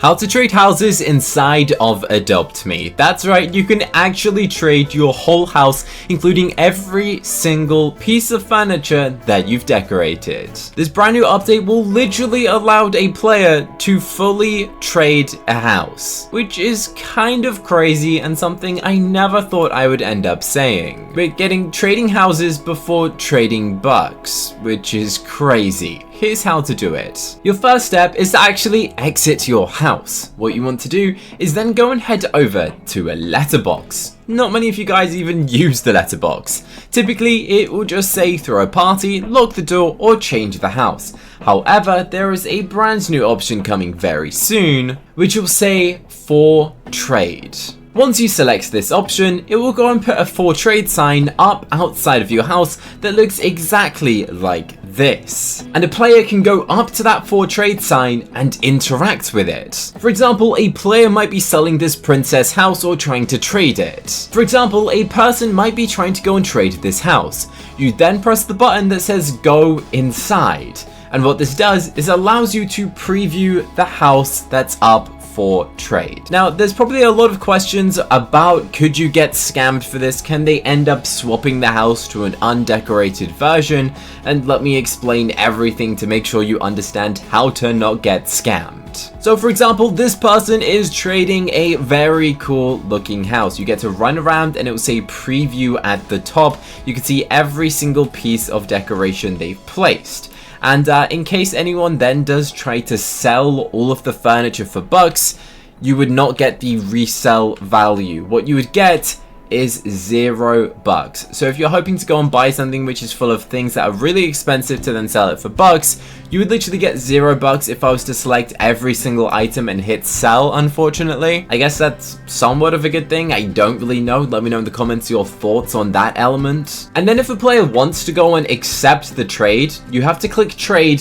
How to trade houses inside of AdoptMe. That's right, you can actually trade your whole house, including every single piece of furniture that you've decorated. This brand new update will literally allow a player to fully trade a house, which is kind of crazy and something I never thought I would end up saying. But trading houses before trading bucks, which is crazy. Here's how to do it. Your first step is to actually exit your house. What you want to do is then go and head over to a letterbox. Not many of you guys even use the letterbox. Typically, it will just say throw a party, lock the door, or change the house. However, there is a brand new option coming very soon, which will say for trade. Once you select this option, it will go and put a for trade sign up outside of your house that looks exactly like this. And a player can go up to that for trade sign and interact with it. For example, a player might be selling this princess house or trying to trade it. For example, a person might be trying to go and trade this house. You then press the button that says go inside. And what this does is allows you to preview the house that's up for trade. Now, there's probably a lot of questions about could you get scammed for this? Can they end up swapping the house to an undecorated version? And let me explain everything to make sure you understand how to not get scammed. So for example, this person is trading a very cool looking house. You get to run around and it will say preview at the top. You can see every single piece of decoration they've placed. And in case anyone then does try to sell all of the furniture for bucks, you would not get the resell value. What you would get is $0. So if you're hoping to go and buy something which is full of things that are really expensive to then sell it for bucks, you would literally get $0 if I was to select every single item and hit sell, unfortunately. I guess that's somewhat of a good thing. I don't really know. Let me know in the comments your thoughts on that element. And then if a player wants to go and accept the trade, you have to click trade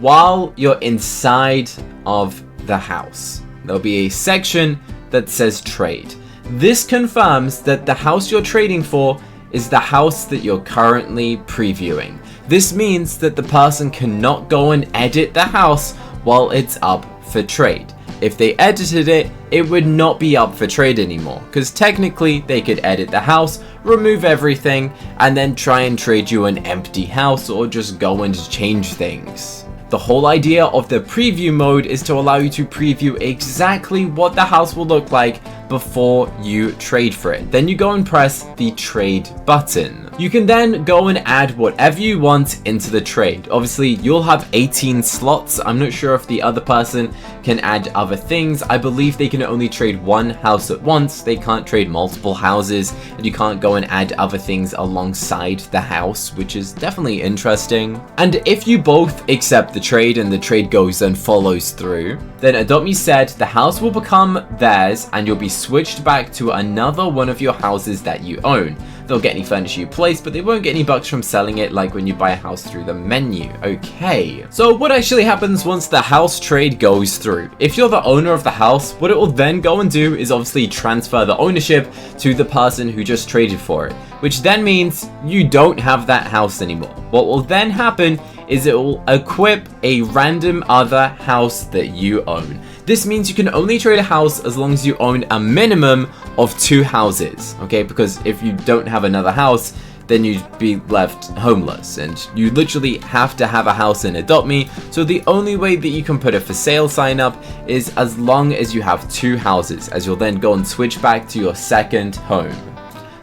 while you're inside of the house. There'll be a section that says trade. This confirms that the house you're trading for is the house that you're currently previewing. This means that the person cannot go and edit the house while it's up for trade. If they edited it, it would not be up for trade anymore, because technically they could edit the house, remove everything, and then try and trade you an empty house or just go and change things. The whole idea of the preview mode is to allow you to preview exactly what the house will look like before you trade for it. Then you go and press the trade button. You can then go and add whatever you want into the trade. Obviously, you'll have 18 slots. I'm not sure if the other person can add other things. I believe they can only trade one house at once. They can't trade multiple houses, and you can't go and add other things alongside the house, which is definitely interesting. And if you both accept the trade and the trade goes and follows through, then AdoptMe said the house will become theirs and you'll be switched back to another one of your houses that you own. They'll get any furniture you place, but they won't get any bucks from selling it like when you buy a house through the menu. Okay, so what actually happens once the house trade goes through? If you're the owner of the house, what it will then go and do is obviously transfer the ownership to the person who just traded for it, which then means you don't have that house anymore. What will then happen is it will equip a random other house that you own. This means you can only trade a house as long as you own a minimum of 2 houses, okay? Because if you don't have another house, then you'd be left homeless, and you literally have to have a house in AdoptMe. So the only way that you can put a for sale sign up is as long as you have 2 houses, as you'll then go and switch back to your second home.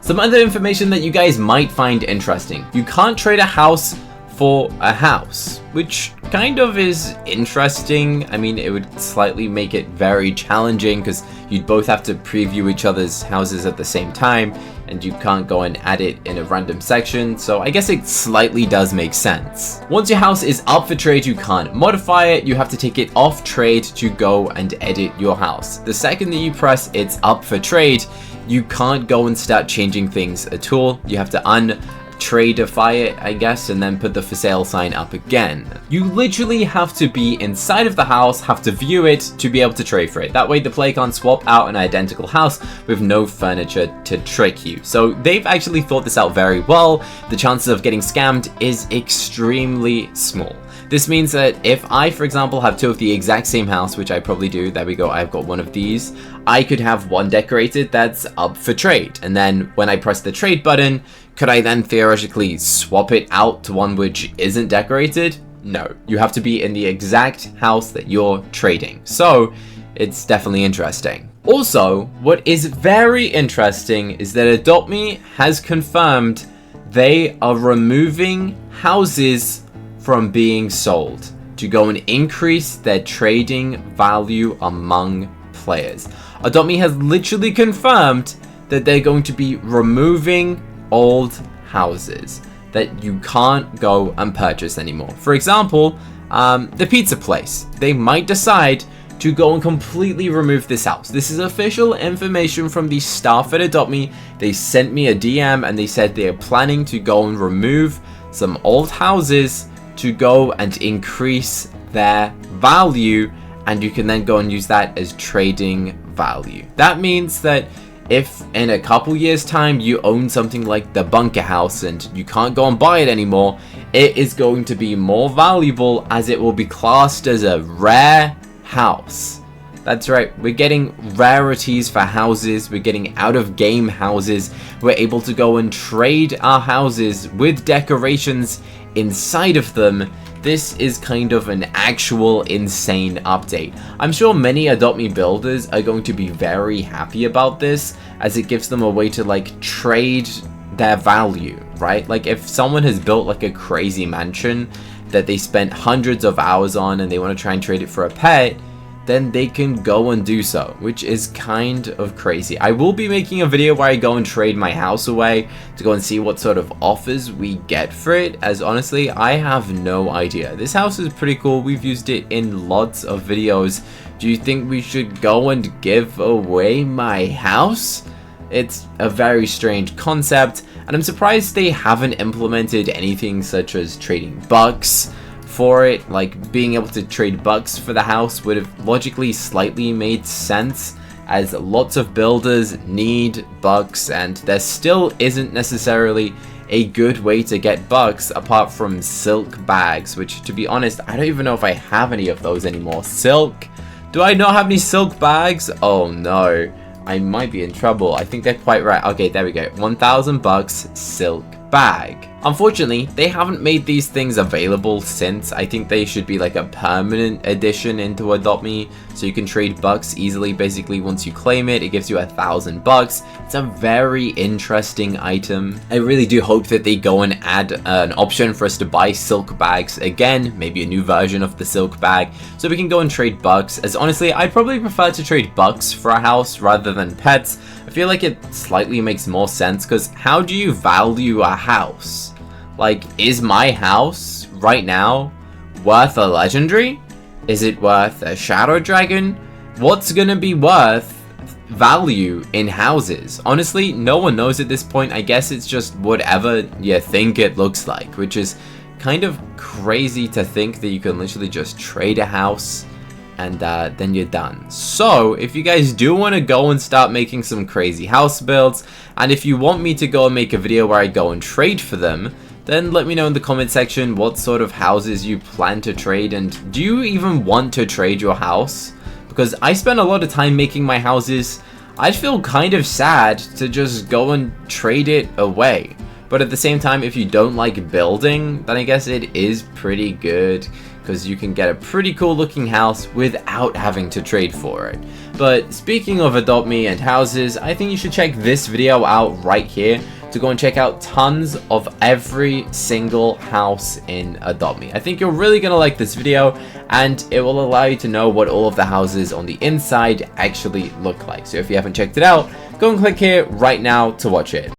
Some other information that you guys might find interesting. You can't trade a house for a house, which kind of is interesting. I mean, it would slightly make it very challenging because you'd both have to preview each other's houses at the same time, and you can't go and add it in a random section, so I guess it slightly does make sense. Once your house is up for trade, you can't modify it. You have to take it off trade to go and edit your house. The second that you press it's up for trade, you can't go and start changing things at all. You have to tradify it, I guess, and then put the for sale sign up again. You literally have to be inside of the house, have to view it to be able to trade for it. That way the player can't swap out an identical house with no furniture to trick you. So they've actually thought this out very well. The chances of getting scammed is extremely small. This means that if I, for example, have two of the exact same house, which I probably do, there we go, I've got one of these, I could have one decorated that's up for trade. And then when I press the trade button, could I then theoretically swap it out to one which isn't decorated? No, you have to be in the exact house that you're trading. So it's definitely interesting. Also, what is very interesting is that Adopt.me has confirmed they are removing houses from being sold to go and increase their trading value among players. Adopt.me has literally confirmed that they're going to be removing old houses that you can't go and purchase anymore. For example, the pizza place. They might decide to go and completely remove this house. This is official information from the staff at Adopt.me. They sent me a DM and they said they are planning to go and remove some old houses to go and increase their value, and you can then go and use that as trading value. That means that if in a couple years time you own something like the bunker house and you can't go and buy it anymore, it is going to be more valuable as it will be classed as a rare house. That's right, we're getting rarities for houses, we're getting out of game houses, we're able to go and trade our houses with decorations inside of them. This is kind of an actual insane update. I'm sure many Adopt.me builders are going to be very happy about this, as it gives them a way to like trade their value, right? Like if someone has built like a crazy mansion that they spent hundreds of hours on and they want to try and trade it for a pet, then they can go and do so, which is kind of crazy. I will be making a video where I go and trade my house away to go and see what sort of offers we get for it, as honestly, I have no idea. This house is pretty cool. We've used it in lots of videos. Do you think we should go and give away my house? It's a very strange concept, and I'm surprised they haven't implemented anything such as trading bucks for it. Like being able to trade bucks for the house would have logically slightly made sense, as lots of builders need bucks and there still isn't necessarily a good way to get bucks apart from silk bags, which to be honest, I don't even know if I have any of those anymore. Silk? Do I not have any silk bags? Oh no, I might be in trouble. I think they're quite right. Okay, there we go. 1,000 bucks silk bag. Unfortunately, they haven't made these things available since. I think they should be like a permanent addition into Adopt.me, so you can trade bucks easily. Basically, once you claim it, it gives you 1,000 bucks. It's a very interesting item. I really do hope that they go and add an option for us to buy silk bags again, maybe a new version of the silk bag, so we can go and trade bucks, as honestly, I'd probably prefer to trade bucks for a house rather than pets. I feel like it slightly makes more sense, because how do you value a house? Like, is my house right now worth a legendary? Is it worth a shadow dragon? What's gonna be worth value in houses? Honestly, no one knows at this point. I guess it's just whatever you think it looks like, which is kind of crazy to think that you can literally just trade a house and then you're done. So if you guys do want to go and start making some crazy house builds, and if you want me to go and make a video where I go and trade for them, then let me know in the comment section what sort of houses you plan to trade, and do you even want to trade your house? Because I spend a lot of time making my houses. I'd feel kind of sad to just go and trade it away. But at the same time, if you don't like building, then I guess it is pretty good, because you can get a pretty cool looking house without having to trade for it. But speaking of Adopt.me and houses, I think you should check this video out right here to go and check out tons of every single house in Adopt.me. I think you're really gonna like this video, and it will allow you to know what all of the houses on the inside actually look like. So if you haven't checked it out, go and click here right now to watch it.